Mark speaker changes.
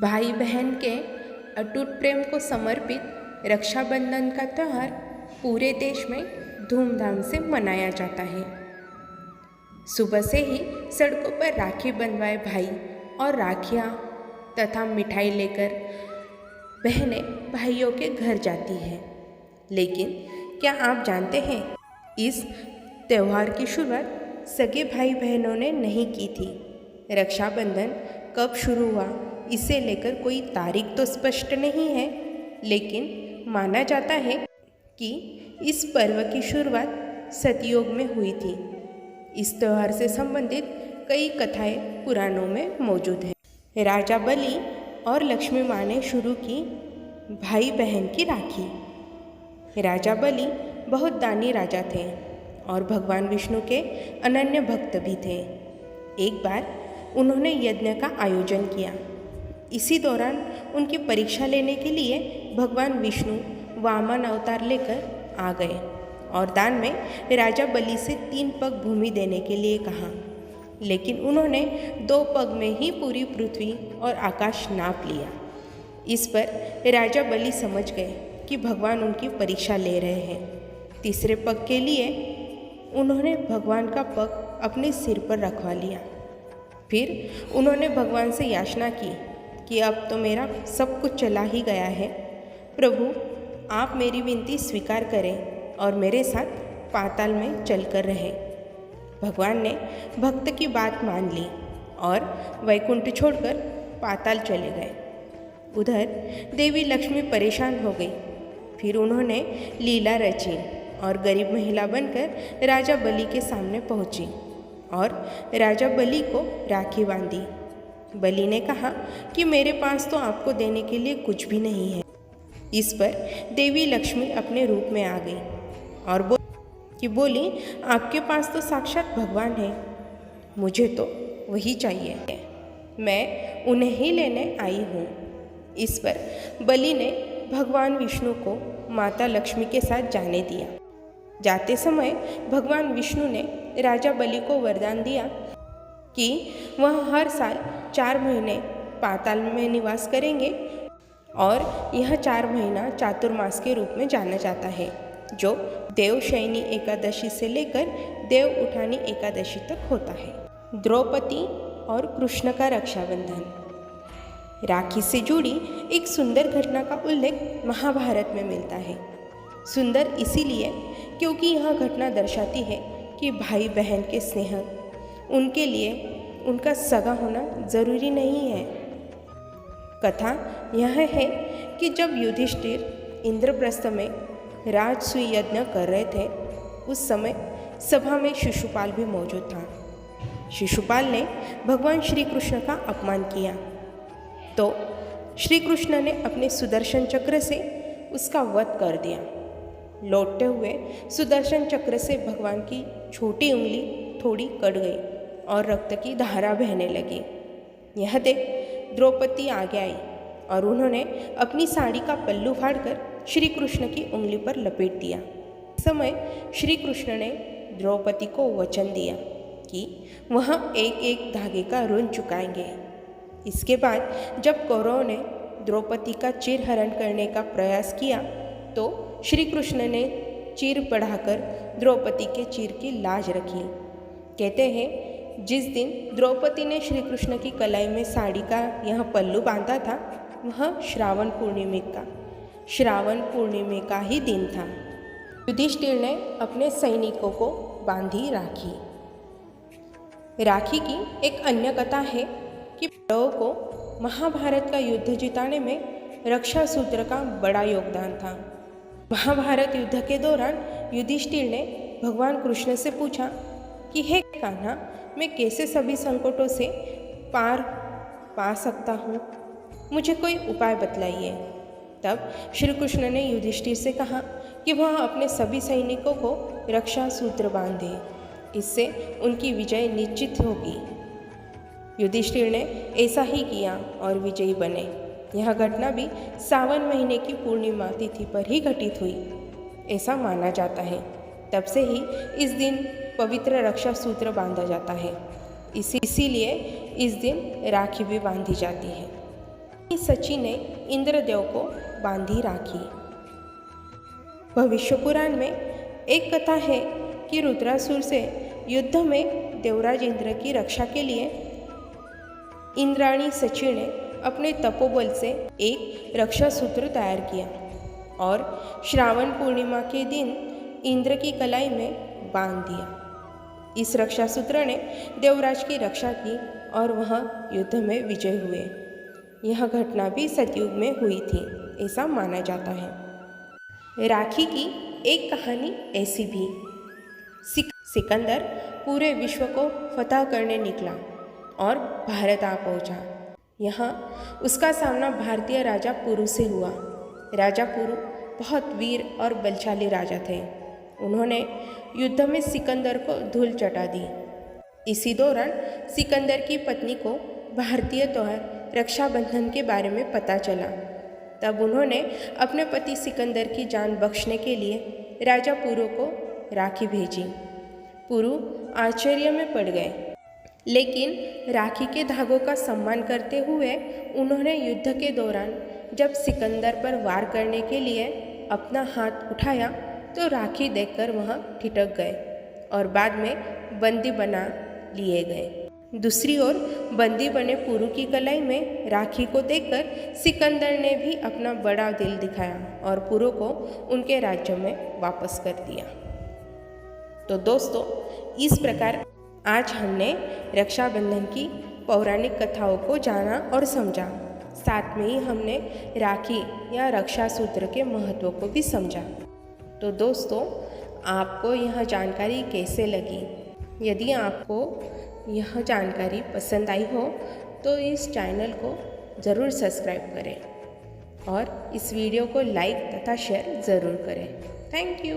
Speaker 1: भाई बहन के अटूट प्रेम को समर्पित रक्षाबंधन का त्यौहार पूरे देश में धूमधाम से मनाया जाता है। सुबह से ही सड़कों पर राखी बंधवाए भाई और राखियाँ तथा मिठाई लेकर बहनें भाइयों के घर जाती हैं। लेकिन क्या आप जानते हैं, इस त्यौहार की शुरुआत सगे भाई बहनों ने नहीं की थी। रक्षाबंधन कब शुरू हुआ इसे लेकर कोई तारीख तो स्पष्ट नहीं है, लेकिन माना जाता है कि इस पर्व की शुरुआत सतयुग में हुई थी। इस त्यौहार से संबंधित कई कथाएं पुराणों में मौजूद हैं। राजा बलि और लक्ष्मी माँ ने शुरू की भाई बहन की राखी। राजा बलि बहुत दानी राजा थे और भगवान विष्णु के अनन्य भक्त भी थे। एक बार उन्होंने यज्ञ का आयोजन किया। इसी दौरान उनकी परीक्षा लेने के लिए भगवान विष्णु वामन अवतार लेकर आ गए और दान में राजा बलि से 3 पग भूमि देने के लिए कहा। लेकिन उन्होंने 2 पग में ही पूरी पृथ्वी और आकाश नाप लिया। इस पर राजा बलि समझ गए कि भगवान उनकी परीक्षा ले रहे हैं। तीसरे पग के लिए उन्होंने भगवान का पग अपने सिर पर रखवा लिया। फिर उन्होंने भगवान से याचना की कि अब तो मेरा सब कुछ चला ही गया है, प्रभु आप मेरी विनती स्वीकार करें और मेरे साथ पाताल में चलकर रहें। भगवान ने भक्त की बात मान ली और वैकुंठ छोड़कर पाताल चले गए। उधर देवी लक्ष्मी परेशान हो गई। फिर उन्होंने लीला रची और गरीब महिला बनकर राजा बलि के सामने पहुंची और राजा बलि को राखी बांधी। बलि ने कहा कि मेरे पास तो आपको देने के लिए कुछ भी नहीं है। इस पर देवी लक्ष्मी अपने रूप में आ गई और बोली आपके पास तो साक्षात भगवान है, मुझे तो वही चाहिए, मैं उन्हें ही लेने आई हूँ। इस पर बलि ने भगवान विष्णु को माता लक्ष्मी के साथ जाने दिया। जाते समय भगवान विष्णु ने राजा बलि को वरदान दिया कि वह हर साल 4 महीने पाताल में निवास करेंगे और यह 4 महीना चातुर्मास के रूप में जाना जाता है, जो देवशयनी एकादशी से लेकर देव उठानी एकादशी तक होता है। द्रौपदी और कृष्ण का रक्षाबंधन। राखी से जुड़ी एक सुंदर घटना का उल्लेख महाभारत में मिलता है। सुंदर इसीलिए क्योंकि यह घटना दर्शाती है कि भाई बहन के स्नेह उनके लिए उनका सगा होना जरूरी नहीं है। कथा यह है कि जब युधिष्ठिर इंद्रप्रस्थ में राजसूय यज्ञ कर रहे थे, उस समय सभा में शिशुपाल भी मौजूद था। शिशुपाल ने भगवान श्री कृष्ण का अपमान किया तो श्री कृष्ण ने अपने सुदर्शन चक्र से उसका वध कर दिया। लौटते हुए सुदर्शन चक्र से भगवान की छोटी उंगली थोड़ी कट गई और रक्त की धारा बहने लगी। यह देख द्रौपदी आगे आई और उन्होंने अपनी साड़ी का पल्लू फाड़कर श्री कृष्ण की उंगली पर लपेट दिया। इस समय श्री कृष्ण ने द्रौपदी को वचन दिया कि वह एक एक धागे का ऋण चुकाएंगे। इसके बाद जब कौरवों ने द्रौपदी का चीर हरण करने का प्रयास किया तो श्री कृष्ण ने चीर बढ़ाकर द्रौपदी के चीर की लाज रखी। कहते हैं जिस दिन द्रौपदी ने श्री कृष्ण की कलाई में साड़ी का यह पल्लू बांधा था, वह श्रावण पूर्णिमा का ही दिन था। युधिष्ठिर ने अपने सैनिकों को बांधी राखी। राखी की एक अन्य कथा है कि पांडवों को महाभारत का युद्ध जिताने में रक्षा सूत्र का बड़ा योगदान था। महाभारत युद्ध के दौरान युधिष्ठिर ने भगवान कृष्ण से पूछा कि हे कान्हा, मैं कैसे सभी संकटों से पार पा सकता हूँ, मुझे कोई उपाय बतलाइए। तब श्री कृष्ण ने युधिष्ठिर से कहा कि वह अपने सभी सैनिकों को रक्षा सूत्र बांधे, इससे उनकी विजय निश्चित होगी। युधिष्ठिर ने ऐसा ही किया और विजयी बने। यह घटना भी सावन महीने की पूर्णिमा तिथि पर ही घटित हुई, ऐसा माना जाता है। तब से ही इस दिन पवित्र रक्षा सूत्र बांधा जाता है। इसीलिए इस दिन राखी भी बांधी जाती है। सची ने इंद्रदेव को बांधी राखी। भविष्य पुराण में एक कथा है कि रुद्रासुर से युद्ध में देवराज इंद्र की रक्षा के लिए इंद्राणी सची ने अपने तपोबल से एक रक्षा सूत्र तैयार किया और श्रावण पूर्णिमा के दिन इंद्र की कलाई में बांध दिया। इस रक्षा सूत्र ने देवराज की रक्षा की और वह युद्ध में विजय हुए। यह घटना भी सतयुग में हुई थी, ऐसा माना जाता है। राखी की एक कहानी ऐसी भी। सिकंदर पूरे विश्व को फतह करने निकला और भारत आ पहुंचा। यहाँ उसका सामना भारतीय राजा पुरु से हुआ। राजा पुरु बहुत वीर और बलशाली राजा थे। उन्होंने युद्ध में सिकंदर को धूल चटा दी। इसी दौरान सिकंदर की पत्नी को भारतीय त्योहार रक्षाबंधन के बारे में पता चला। तब उन्होंने अपने पति सिकंदर की जान बख्शने के लिए राजा पुरु को राखी भेजी। पुरु आश्चर्य में पड़ गए, लेकिन राखी के धागों का सम्मान करते हुए उन्होंने युद्ध के दौरान जब सिकंदर पर वार करने के लिए अपना हाथ उठाया तो राखी देखकर वह ठिठक गए और बाद में बंदी बना लिए गए। दूसरी ओर बंदी बने पुरु की कलाई में राखी को देखकर सिकंदर ने भी अपना बड़ा दिल दिखाया और पुरु को उनके राज्य में वापस कर दिया। तो दोस्तों, इस प्रकार आज हमने रक्षाबंधन की पौराणिक कथाओं को जाना और समझा। साथ में ही हमने राखी या रक्षा सूत्र के महत्व को भी समझा। तो दोस्तों, आपको यह जानकारी कैसे लगी? यदि आपको यह जानकारी पसंद आई हो तो इस चैनल को ज़रूर सब्सक्राइब करें और इस वीडियो को लाइक तथा शेयर ज़रूर करें। Thank you.